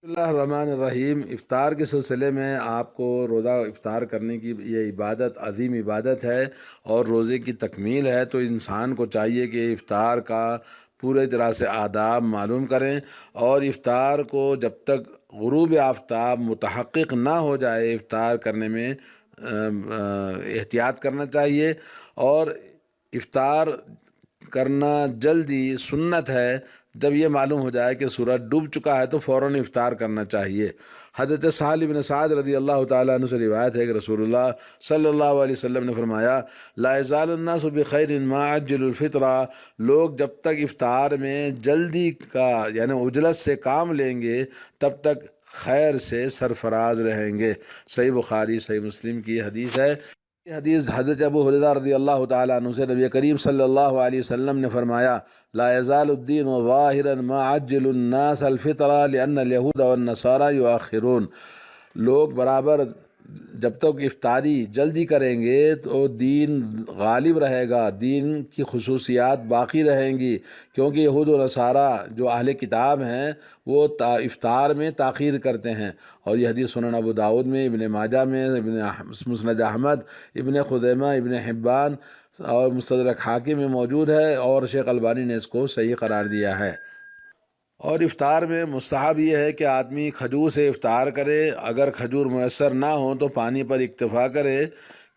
بسم اللہ الرحمن الرحیم۔ افطار کے سلسلے میں آپ کو روزہ افطار کرنے کی یہ عبادت عظیم عبادت ہے اور روزے کی تکمیل ہے، تو انسان کو چاہیے کہ افطار کا پورے طرح سے آداب معلوم کریں، اور افطار کو جب تک غروب آفتاب متحقق نہ ہو جائے افطار کرنے میں احتیاط کرنا چاہیے، اور افطار کرنا جلدی سنت ہے۔ جب یہ معلوم ہو جائے کہ سورج ڈوب چکا ہے تو فوراً افطار کرنا چاہیے۔ حضرت سہل بن سعد رضی اللہ تعالیٰ عنہ سے روایت ہے کہ رسول اللہ صلی اللہ علیہ وسلم نے فرمایا، لا یزال الناس بخیر ما عجلوا الفطرہ، لوگ جب تک افطار میں جلدی کا یعنی عجلت سے کام لیں گے تب تک خیر سے سرفراز رہیں گے۔ صحیح بخاری صحیح مسلم کی حدیث ہے۔ یہ حدیث حضرت ابو ہریرہ رضی اللہ تعالیٰ عنہ سے نبی کریم صلی اللہ علیہ وسلم نے فرمایا، لا یزال الدین ظاہرا ما عجل الناس الفطرہ لأن اليہود والنصارى یؤخرون، لوگ برابر جب تک افطاری جلدی کریں گے تو دین غالب رہے گا، دین کی خصوصیات باقی رہیں گی، کیونکہ یہود و نصارہ جو اہل کتاب ہیں وہ افطار میں تاخیر کرتے ہیں۔ اور یہ حدیث سنن ابو داؤد میں، ابن ماجہ میں، مسند احمد، ابن خزیمہ، ابن حبان اور مستدرک حاکم میں موجود ہے، اور شیخ البانی نے اس کو صحیح قرار دیا ہے۔ اور افطار میں مستحب یہ ہے کہ آدمی کھجور سے افطار کرے، اگر کھجور میسر نہ ہو تو پانی پر اکتفا کرے،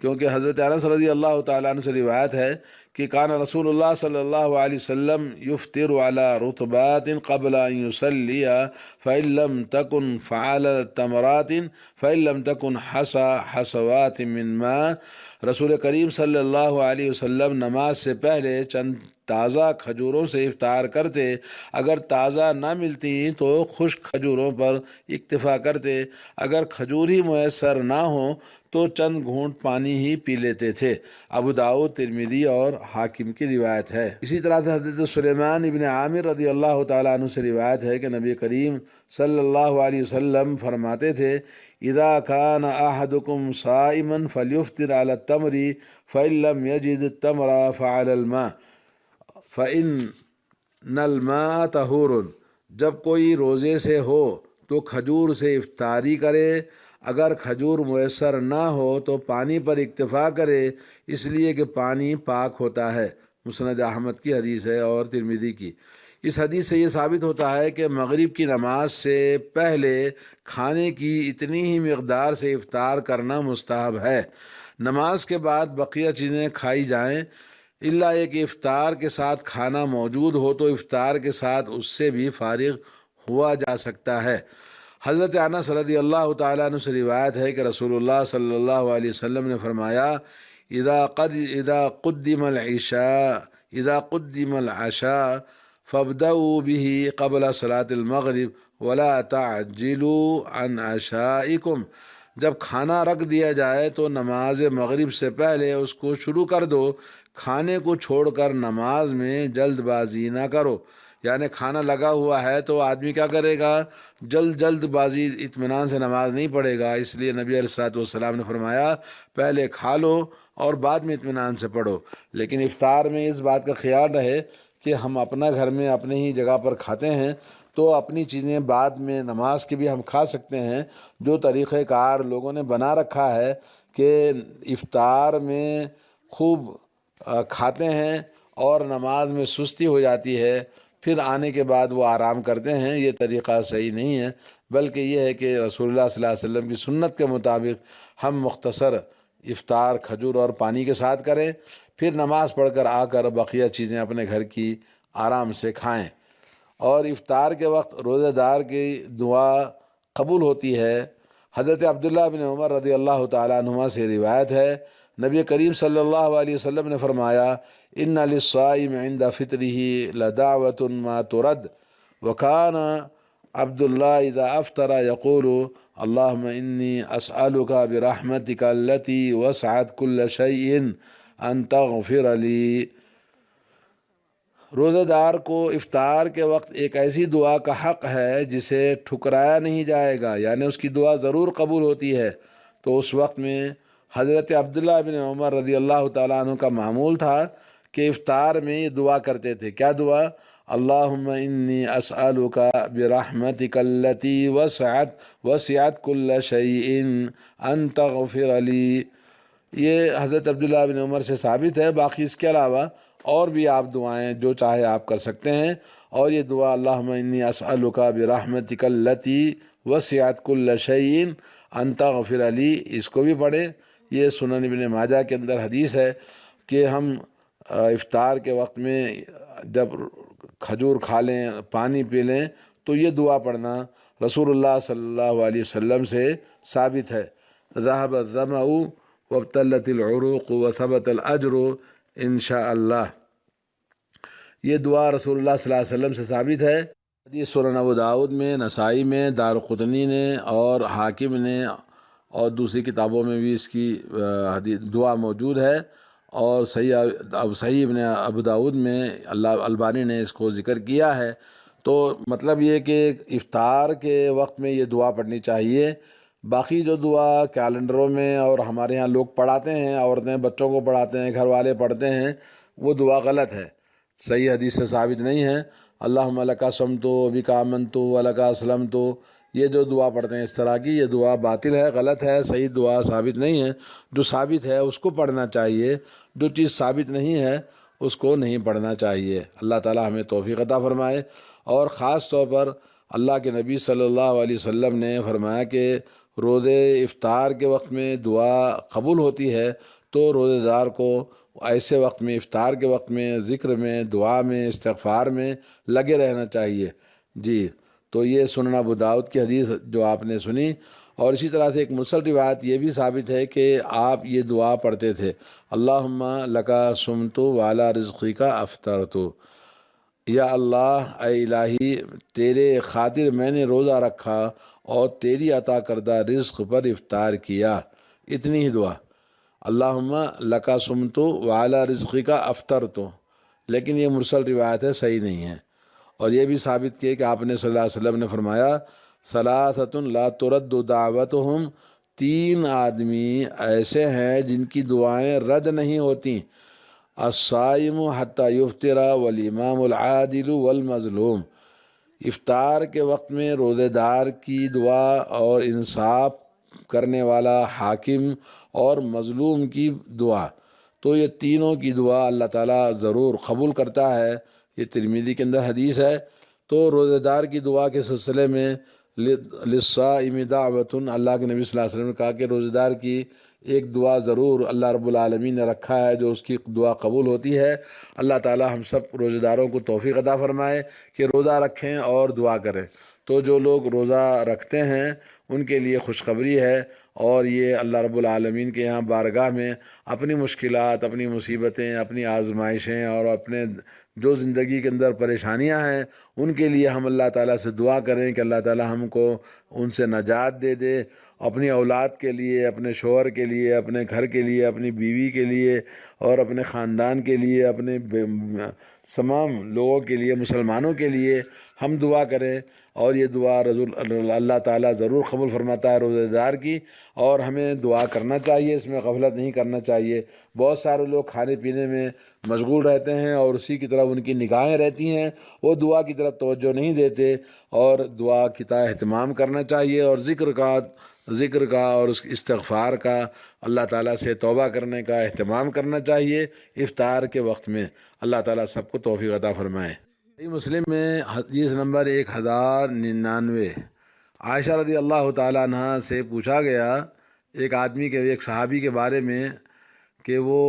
کیونکہ حضرت انس رضی اللہ تعالیٰ عنہ سے روایت ہے کہ کان رسول اللہ صلی اللہ علیہ وسلم یفطر علی رطبات قبل ان یصلی فإن لم تکن فعل تمرات فإن لم تکن حصى حصوات من ماء، رسول کریم صلی اللہ علیہ وسلم نماز سے پہلے چند تازہ کھجوروں سے افطار کرتے، اگر تازہ نہ ملتی تو خشک کھجوروں پر اکتفا کرتے، اگر کھجور ہی میسر نہ ہو تو چند گھونٹ پانی ہی پی لیتے تھے۔ ابو داؤد، ترمذی اور حاکم کی روایت ہے۔ اسی طرح سے حضرت سلیمان ابن عامر رضی اللہ تعالیٰ عنہ سے روایت ہے کہ نبی کریم صلی اللہ علیہ وسلم فرماتے تھے، اذا كان احدكم صائما فليفطر على التمر فإن لم يجد التمر فعلى الماء فإن الماء طہور، جب کوئی روزے سے ہو تو کھجور سے افطاری کرے، اگر کھجور میسر نہ ہو تو پانی پر اکتفا کرے، اس لیے کہ پانی پاک ہوتا ہے۔ مسند احمد کی حدیث ہے اور ترمذی کی۔ اس حدیث سے یہ ثابت ہوتا ہے کہ مغرب کی نماز سے پہلے کھانے کی اتنی ہی مقدار سے افطار کرنا مستحب ہے۔ نماز کے بعد بقیہ چیزیں کھائی جائیں، الا یہ کہ افطار کے ساتھ کھانا موجود ہو تو افطار کے ساتھ اس سے بھی فارغ ہوا جا سکتا ہے۔ حضرت انس رضی اللہ تعالیٰ عنہ سے روایت ہے کہ رسول اللہ صلی اللہ علیہ وسلم نے فرمایا، اذا قدم العشاء فابدؤوا به قبل صلاة المغرب ولا تعجلوا عن عشائکم، جب کھانا رکھ دیا جائے تو نماز مغرب سے پہلے اس کو شروع کر دو، کھانے کو چھوڑ کر نماز میں جلد بازی نہ کرو۔ یعنی کھانا لگا ہوا ہے تو آدمی کیا کرے گا، جلد بازی اطمینان سے نماز نہیں پڑھے گا، اس لیے نبی علیہ الصلوۃ والسلام نے فرمایا پہلے کھا لو اور بعد میں اطمینان سے پڑھو۔ لیکن افطار میں اس بات کا خیال رہے کہ ہم اپنا گھر میں اپنے ہی جگہ پر کھاتے ہیں تو اپنی چیزیں بعد میں نماز کے بھی ہم کھا سکتے ہیں۔ جو طریقہ کار لوگوں نے بنا رکھا ہے کہ افطار میں خوب کھاتے ہیں اور نماز میں سستی ہو جاتی ہے، پھر آنے کے بعد وہ آرام کرتے ہیں، یہ طریقہ صحیح نہیں ہے، بلکہ یہ ہے کہ رسول اللہ صلی اللہ علیہ وسلم کی سنت کے مطابق ہم مختصر افطار کھجور اور پانی کے ساتھ کریں، پھر نماز پڑھ کر آ کر بقیہ چیزیں اپنے گھر کی آرام سے کھائیں۔ اور افطار کے وقت روزہ دار کی دعا قبول ہوتی ہے۔ حضرت عبداللہ بن عمر رضی اللہ تعالیٰ عنہما سے روایت ہے، نبی کریم صلی اللہ علیہ وسلم نے فرمایا، ان للصائم عند فطره لدعوة ما ترد، وكان عبد الله اذا افطر يقول اللهم اني اسألك برحمتك التي وسعت كل شيء ان تغفر لي۔ روزہ دار کو افطار کے وقت ایک ایسی دعا کا حق ہے جسے ٹھکرایا نہیں جائے گا، یعنی اس کی دعا ضرور قبول ہوتی ہے۔ تو اس وقت میں حضرت عبداللہ بن عمر رضی اللہ تعالیٰ عنہ کا معمول تھا کہ افطار میں یہ دعا کرتے تھے۔ کیا دعا؟ اللہم انی اسألک برحمتک التی وسعت کل شیء ان تغفر لی۔ یہ حضرت عبداللہ بن عمر سے ثابت ہے۔ باقی اس کے علاوہ اور بھی آپ دعائیں جو چاہے آپ کر سکتے ہیں، اور یہ دعا اللہم انی اسألک برحمتک التی وسعت کل شیء ان تغفر لی، اس کو بھی پڑھیں۔ یہ سنن ابن ماجہ کے اندر حدیث ہے کہ ہم افطار کے وقت میں جب کھجور کھا لیں، پانی پی لیں، تو یہ دعا پڑھنا رسول اللہ صلی اللہ علیہ وسلم سے ثابت ہے۔ ذهب الظمأ وابتلت العروق وثبت الاجر انشاء اللہ۔ یہ دعا رسول اللہ صلی اللہ علیہ وسلم سے ثابت ہے۔ حدیث سنن ابو داؤد میں، نسائی میں، دارقطنی نے اور حاکم نے اور دوسری کتابوں میں بھی اس کی دعا موجود ہے، اور صحیح ابن ابو داؤد میں البانی نے اس کو ذکر کیا ہے۔ تو مطلب یہ کہ افطار کے وقت میں یہ دعا پڑھنی چاہیے۔ باقی جو دعا کیلنڈروں میں اور ہمارے ہاں لوگ پڑھاتے ہیں، عورتیں بچوں کو پڑھاتے ہیں، گھر والے پڑھتے ہیں، وہ دعا غلط ہے، صحیح حدیث سے ثابت نہیں ہے۔ اللہم لکا صمت بک آمنت ولکا اسلمت، یہ جو دعا پڑھتے ہیں اس طرح کی، یہ دعا باطل ہے، غلط ہے، صحیح دعا ثابت نہیں ہے۔ جو ثابت ہے اس کو پڑھنا چاہیے، جو چیز ثابت نہیں ہے اس کو نہیں پڑھنا چاہیے۔ اللہ تعالی ہمیں توفیق عطا فرمائے۔ اور خاص طور پر اللہ کے نبی صلی اللہ علیہ وسلم نے فرمایا کہ روزے افطار کے وقت میں دعا قبول ہوتی ہے، تو روزے دار کو ایسے وقت میں، افطار کے وقت میں، ذکر میں، دعا میں، استغفار میں لگے رہنا چاہیے۔ جی، تو یہ سنن ابو داؤد کی حدیث جو آپ نے سنی، اور اسی طرح سے ایک مرسل روایت یہ بھی ثابت ہے کہ آپ یہ دعا پڑھتے تھے، اللہم لکا صمت وعلی رزقک افطرت، یا اللہ اے الہی تیرے خاطر میں نے روزہ رکھا اور تیری عطا کردہ رزق پر افطار کیا، اتنی ہی دعا، اللہم لکا صمت وعلی رزقک افطرت۔ لیکن یہ مرسل روایت ہے، صحیح نہیں ہے۔ اور یہ بھی ثابت کیا کہ آپ نے صلی اللہ علیہ وسلم نے فرمایا ثلاثۃ لا ترد دعوتہم، تین آدمی ایسے ہیں جن کی دعائیں رد نہیں ہوتی، الصائم حتی یفطر والامام العادل والمظلوم، افطار کے وقت میں روزے دار کی دعا، اور انصاف کرنے والا حاکم اور مظلوم کی دعا، تو یہ تینوں کی دعا اللہ تعالیٰ ضرور قبول کرتا ہے۔ یہ ترمذی کے اندر حدیث ہے۔ تو روزے دار کی دعا کے سلسلے میں للصائم دعوۃ، اللہ کے نبی صلی اللہ علیہ وسلم نے کہا کہ روزے دار کی ایک دعا ضرور اللہ رب العالمین نے رکھا ہے جو اس کی دعا قبول ہوتی ہے۔ اللہ تعالی ہم سب روزے داروں کو توفیق عطا فرمائے کہ روزہ رکھیں اور دعا کریں۔ تو جو لوگ روزہ رکھتے ہیں ان کے لیے خوشخبری ہے، اور یہ اللہ رب العالمین کے یہاں بارگاہ میں اپنی مشکلات، اپنی مصیبتیں، اپنی آزمائشیں، اور اپنے جو زندگی کے اندر پریشانیاں ہیں ان کے لیے ہم اللہ تعالیٰ سے دعا کریں کہ اللہ تعالیٰ ہم کو ان سے نجات دے دے، اپنی اولاد کے لیے، اپنے شوہر کے لیے، اپنے گھر کے لیے، اپنی بیوی کے لیے، اور اپنے خاندان کے لیے، اپنے تمام لوگوں کے لیے، مسلمانوں کے لیے ہم دعا کریں۔ اور یہ دعا اللہ تعالیٰ ضرور قبول فرماتا ہے روزہ دار کی، اور ہمیں دعا کرنا چاہیے، اس میں غفلت نہیں کرنا چاہیے۔ بہت سارے لوگ کھانے پینے میں مشغول رہتے ہیں اور اسی کی طرف ان کی نگاہیں رہتی ہیں، وہ دعا کی طرف توجہ نہیں دیتے، اور دعا کی طرح اہتمام کرنا چاہیے، اور ذکر کا اور اس استغفار کا، اللہ تعالیٰ سے توبہ کرنے کا اہتمام کرنا چاہیے افطار کے وقت میں۔ اللہ تعالیٰ سب کو توفیق عطا فرمائے۔ صحیح مسلم میں حدیث نمبر 1099، عائشہ رضی اللہ تعالیٰ عنہ سے پوچھا گیا ایک صحابی کے بارے میں کہ وہ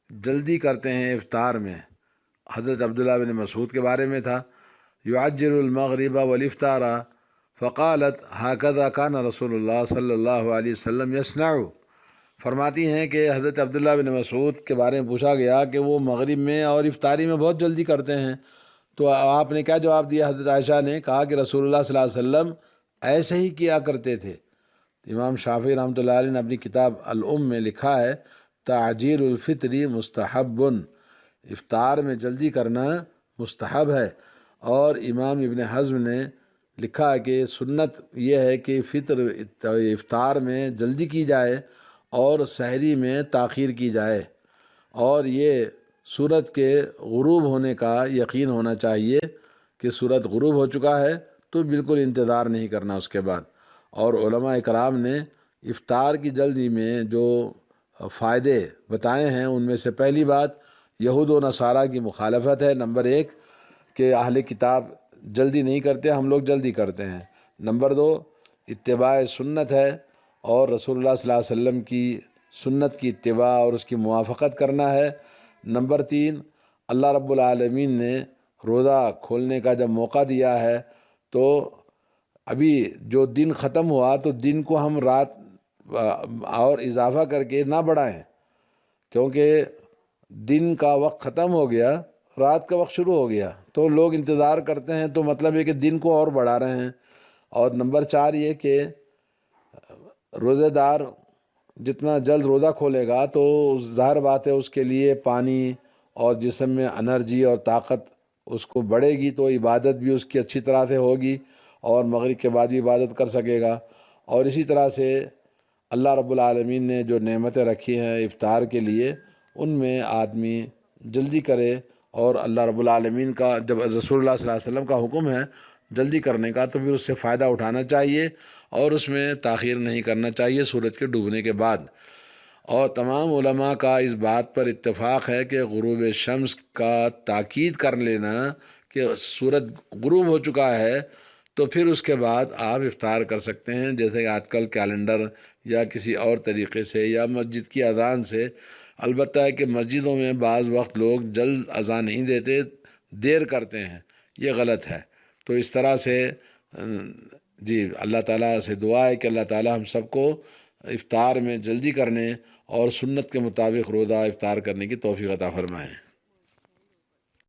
جلدی کرتے ہیں افطار میں۔ حضرت عبداللہ بن مسعود کے بارے میں تھا، یعجل المغرب والافطار، فقالت هكذا كان رسول اللہ صلی اللہ علیہ وسلم یصنع۔ فرماتی ہیں کہ حضرت عبداللہ بن مسعود کے بارے میں پوچھا گیا کہ وہ مغرب میں اور افطاری میں بہت جلدی کرتے ہیں، تو آپ نے کیا جواب دیا؟ حضرت عائشہ نے کہا کہ رسول اللہ صلی اللہ علیہ وسلم ایسے ہی کیا کرتے تھے۔ امام شافعی رحمۃ اللہ علیہ نے اپنی کتاب الام میں لکھا ہے تعجیل الفطر مستحب، افطار میں جلدی کرنا مستحب ہے۔ اور امام ابن حزم نے لکھا ہے کہ سنت یہ ہے کہ افطار میں جلدی کی جائے اور سحری میں تاخیر کی جائے، اور یہ سورج کے غروب ہونے کا یقین ہونا چاہیے کہ سورج غروب ہو چکا ہے تو بالکل انتظار نہیں کرنا اس کے بعد۔ اور علماء اکرام نے افطار کی جلدی میں جو فائدے بتائے ہیں ان میں سے پہلی بات یہود و نصارہ کی مخالفت ہے، نمبر ایک کہ اہل کتاب جلدی نہیں کرتے، ہم لوگ جلدی کرتے ہیں۔ نمبر دو اتباع سنت ہے اور رسول اللہ صلی اللہ علیہ وسلم کی سنت کی اتباع اور اس کی موافقت کرنا ہے۔ نمبر تین اللہ رب العالمین نے روزہ کھولنے کا جب موقع دیا ہے تو ابھی جو دن ختم ہوا تو دن کو ہم رات اور اضافہ کر کے نہ بڑھائیں، کیونکہ دن کا وقت ختم ہو گیا، رات کا وقت شروع ہو گیا تو لوگ انتظار کرتے ہیں، تو مطلب ہے کہ دن کو اور بڑھا رہے ہیں۔ اور نمبر چار یہ کہ روزہ دار جتنا جلد روزہ کھولے گا تو ظاہر بات ہے اس کے لیے پانی اور جسم میں انرجی اور طاقت اس کو بڑھے گی، تو عبادت بھی اس کی اچھی طرح سے ہوگی اور مغرب کے بعد بھی عبادت کر سکے گا۔ اور اسی طرح سے اللہ رب العالمین نے جو نعمتیں رکھی ہیں افطار کے لیے ان میں آدمی جلدی کرے، اور اللہ رب العالمین کا جب رسول اللہ صلی اللہ علیہ وسلم کا حکم ہے جلدی کرنے کا تو پھر اس سے فائدہ اٹھانا چاہیے اور اس میں تاخیر نہیں کرنا چاہیے سورج کے ڈوبنے کے بعد۔ اور تمام علماء کا اس بات پر اتفاق ہے کہ غروب شمس کا تاکید کر لینا کہ سورج غروب ہو چکا ہے تو پھر اس کے بعد آپ افطار کر سکتے ہیں، جیسے کہ آج کل کیلنڈر یا کسی اور طریقے سے یا مسجد کی اذان سے۔ البتہ ہے کہ مسجدوں میں بعض وقت لوگ جلد اذان نہیں دیتے، دیر کرتے ہیں، یہ غلط ہے۔ تو اس طرح سے جی اللہ تعالیٰ سے دعا ہے کہ اللہ تعالیٰ ہم سب کو افطار میں جلدی کرنے اور سنت کے مطابق روزہ افطار کرنے کی توفیق عطا فرمائیں۔